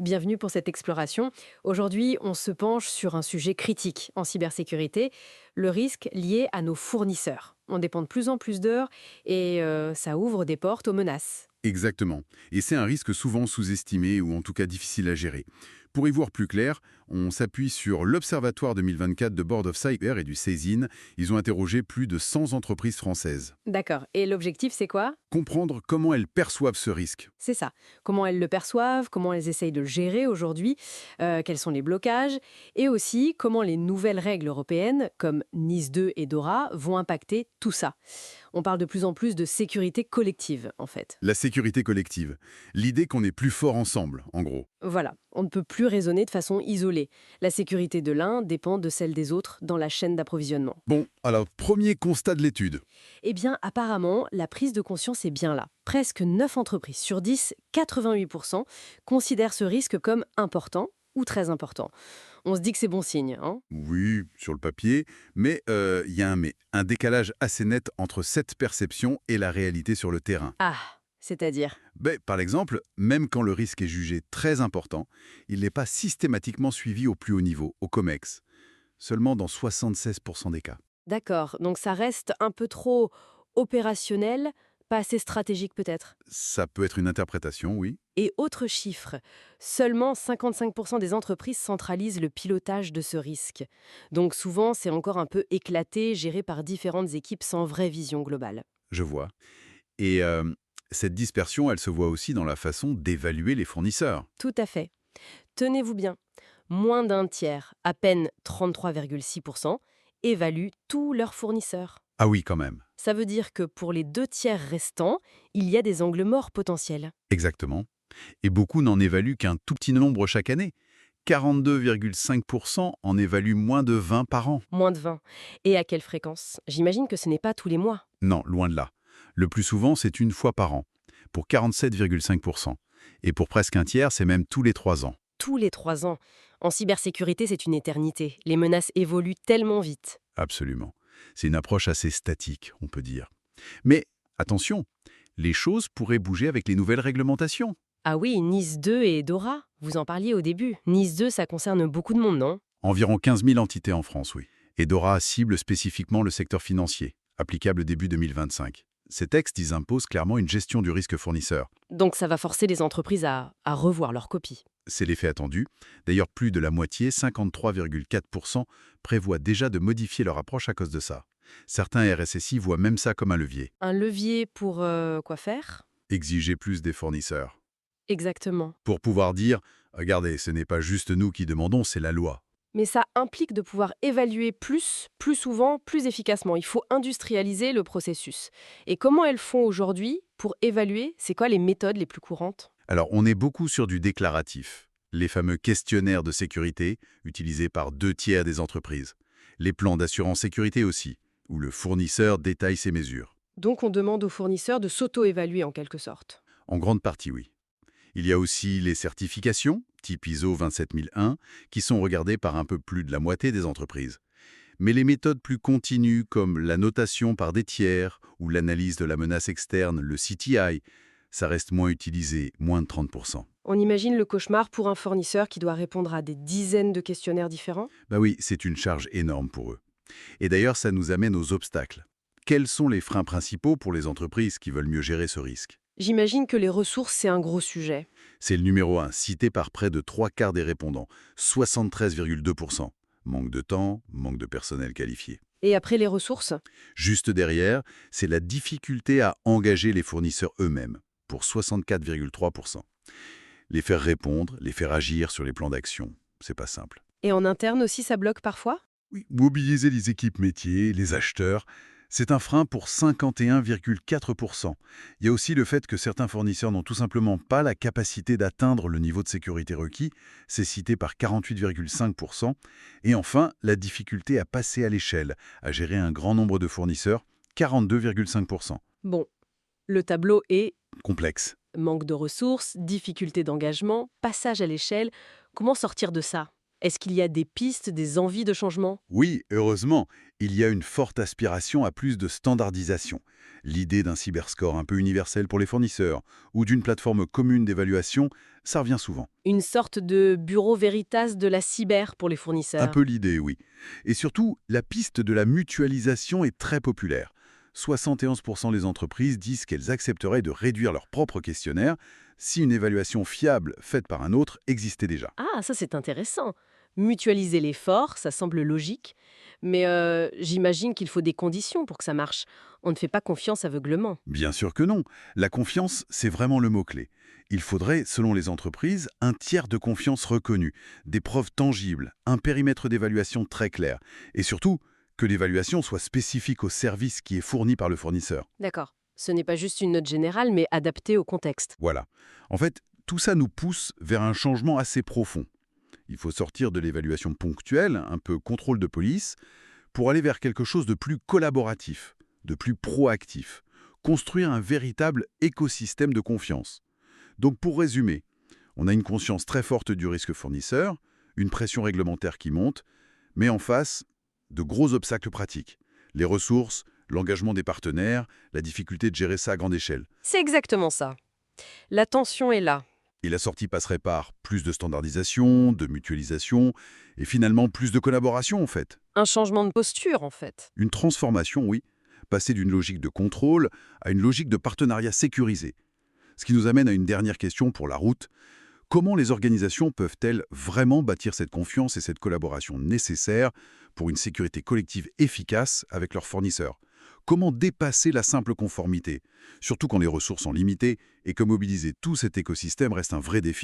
Bienvenue pour cette exploration. Aujourd'hui, on se penche sur un sujet critique en cybersécurité, le risque lié à nos fournisseurs. On dépend de plus en plus d'heures et ça ouvre des portes aux menaces. Exactement. Et c'est un risque souvent sous-estimé ou en tout cas difficile à gérer. Pour y voir plus clair, on s'appuie sur l'Observatoire 2024 de Board of Cyber et du CESIN. Ils ont interrogé plus de 100 entreprises françaises. D'accord. Et l'objectif, c'est quoi? Comprendre comment elles perçoivent ce risque. C'est ça. Comment elles le perçoivent, comment elles essayent de le gérer aujourd'hui, quels sont les blocages, et aussi comment les nouvelles règles européennes, comme NIS 2 et DORA, vont impacter tout ça. On parle de plus en plus de sécurité collective, en fait. La sécurité collective. L'idée qu'on est plus fort ensemble, en gros. Voilà, on ne peut plus raisonner de façon isolée. La sécurité de l'un dépend de celle des autres dans la chaîne d'approvisionnement. Bon, alors, premier constat de l'étude. Eh bien, apparemment, la prise de conscience est bien là. Presque 9 entreprises sur 10, 88%, considèrent ce risque comme important ou très important. On se dit que c'est bon signe, hein? Oui, sur le papier, mais il y a un décalage assez net entre cette perception et la réalité sur le terrain. Ah, c'est-à-dire? Ben, par exemple, même quand le risque est jugé très important, il n'est pas systématiquement suivi au plus haut niveau, au COMEX, seulement dans 76% des cas. D'accord, donc ça reste un peu trop opérationnel, pas assez stratégique peut-être. Ça peut être une interprétation, oui. Et autre chiffre, seulement 55% des entreprises centralisent le pilotage de ce risque. Donc souvent, c'est encore un peu éclaté, géré par différentes équipes sans vraie vision globale. Je vois. Et cette dispersion, elle se voit aussi dans la façon d'évaluer les fournisseurs. Tout à fait. Tenez-vous bien, moins d'un tiers, à peine 33,6%, évaluent tous leurs fournisseurs. Ah oui, quand même. Ça veut dire que pour les 2 tiers restants, il y a des angles morts potentiels. Exactement. Et beaucoup n'en évaluent qu'un tout petit nombre chaque année. 42,5% en évaluent moins de 20 par an. Moins de 20. Et à quelle fréquence? J'imagine que ce n'est pas tous les mois. Non, loin de là. Le plus souvent, c'est une fois par an, pour 47,5%. Et pour presque un tiers, c'est même tous les 3 ans. Tous les 3 ans. En cybersécurité, c'est une éternité. Les menaces évoluent tellement vite. Absolument. C'est une approche assez statique, on peut dire. Mais attention, les choses pourraient bouger avec les nouvelles réglementations. Ah oui, Nice 2 et Dora, vous en parliez au début. Nice 2, ça concerne beaucoup de monde, non? Environ 15 000 entités en France, oui. Et DORA cible spécifiquement le secteur financier, applicable début 2025. Ces textes, ils imposent clairement une gestion du risque fournisseur. Donc ça va forcer les entreprises à revoir leur copie. C'est l'effet attendu. D'ailleurs, plus de la moitié, 53,4%, prévoient déjà de modifier leur approche à cause de ça. Certains RSSI voient même ça comme un levier. Un levier pour quoi faire? Exiger plus des fournisseurs. Exactement. Pour pouvoir dire, regardez, ce n'est pas juste nous qui demandons, c'est la loi. Mais ça implique de pouvoir évaluer plus souvent, plus efficacement. Il faut industrialiser le processus. Et comment elles font aujourd'hui pour évaluer? C'est quoi les méthodes les plus courantes? Alors, on est beaucoup sur du déclaratif. Les fameux questionnaires de sécurité, utilisés par 2 tiers des entreprises. Les plans d'assurance sécurité aussi, où le fournisseur détaille ses mesures. Donc on demande aux fournisseurs de s'auto-évaluer en quelque sorte. En grande partie, oui. Il y a aussi les certifications, type ISO 27001, qui sont regardées par un peu plus de la moitié des entreprises. Mais les méthodes plus continues, comme la notation par des tiers ou l'analyse de la menace externe, le CTI, ça reste moins utilisé, moins de 30%. On imagine le cauchemar pour un fournisseur qui doit répondre à des dizaines de questionnaires différents? Bah oui, c'est une charge énorme pour eux. Et d'ailleurs, ça nous amène aux obstacles. Quels sont les freins principaux pour les entreprises qui veulent mieux gérer ce risque? J'imagine que les ressources, c'est un gros sujet. C'est le numéro 1, cité par près de 3 quarts des répondants, 73,2%. Manque de temps, manque de personnel qualifié. Et après les ressources? Juste derrière, c'est la difficulté à engager les fournisseurs eux-mêmes, pour 64,3%. Les faire répondre, les faire agir sur les plans d'action, c'est pas simple. Et en interne aussi, ça bloque parfois? Oui, mobiliser les équipes métiers, les acheteurs, c'est un frein pour 51,4%. Il y a aussi le fait que certains fournisseurs n'ont tout simplement pas la capacité d'atteindre le niveau de sécurité requis, c'est cité par 48,5%. Et enfin, la difficulté à passer à l'échelle, à gérer un grand nombre de fournisseurs, 42,5%. Bon, le tableau est Complexe. manque de ressources, difficulté d'engagement, passage à l'échelle. Comment sortir de ça? Est-ce qu'il y a des pistes, des envies de changement? Oui, heureusement, il y a une forte aspiration à plus de standardisation. L'idée d'un cyberscore un peu universel pour les fournisseurs ou d'une plateforme commune d'évaluation, ça revient souvent. Une sorte de bureau Veritas de la cyber pour les Un fournisseurs. peu l'idée, oui. Et surtout, la piste de la mutualisation est très populaire. 71% des entreprises disent qu'elles accepteraient de réduire leur propre questionnaire si une évaluation fiable faite par un autre existait déjà. Ah, ça c'est intéressant. Mutualiser l'effort, ça semble logique, mais j'imagine qu'il faut des conditions pour que ça marche. On ne fait pas confiance aveuglement. Bien sûr que non. La confiance, c'est vraiment le mot-clé. Il faudrait, selon les entreprises, un tiers de confiance reconnu, des preuves tangibles, un périmètre d'évaluation très clair, et surtout, que l'évaluation soit spécifique au service qui est fourni par le fournisseur. D'accord. Ce n'est pas juste une note générale, mais adaptée au contexte. Voilà. En fait, tout ça nous pousse vers un changement assez profond. Il faut sortir de l'évaluation ponctuelle, un peu contrôle de police, pour aller vers quelque chose de plus collaboratif, de plus proactif, construire un véritable écosystème de confiance. Donc pour résumer, on a une conscience très forte du risque fournisseur, une pression réglementaire qui monte, mais en face, de gros obstacles pratiques. Les ressources, l'engagement des partenaires, la difficulté de gérer ça à grande échelle. C'est exactement ça. La tension est là. Et la sortie passerait par plus de standardisation, de mutualisation, et finalement plus de collaboration en fait. Un changement de posture, en fait. Une transformation, oui, passer d'une logique de contrôle à une logique de partenariat sécurisé. Ce qui nous amène à une dernière question pour la route. Comment les organisations peuvent-elles vraiment bâtir cette confiance et cette collaboration nécessaires pour une sécurité collective efficace avec leurs fournisseurs? Comment dépasser la simple conformité, surtout quand les ressources sont limitées et que mobiliser tout cet écosystème reste un vrai défi?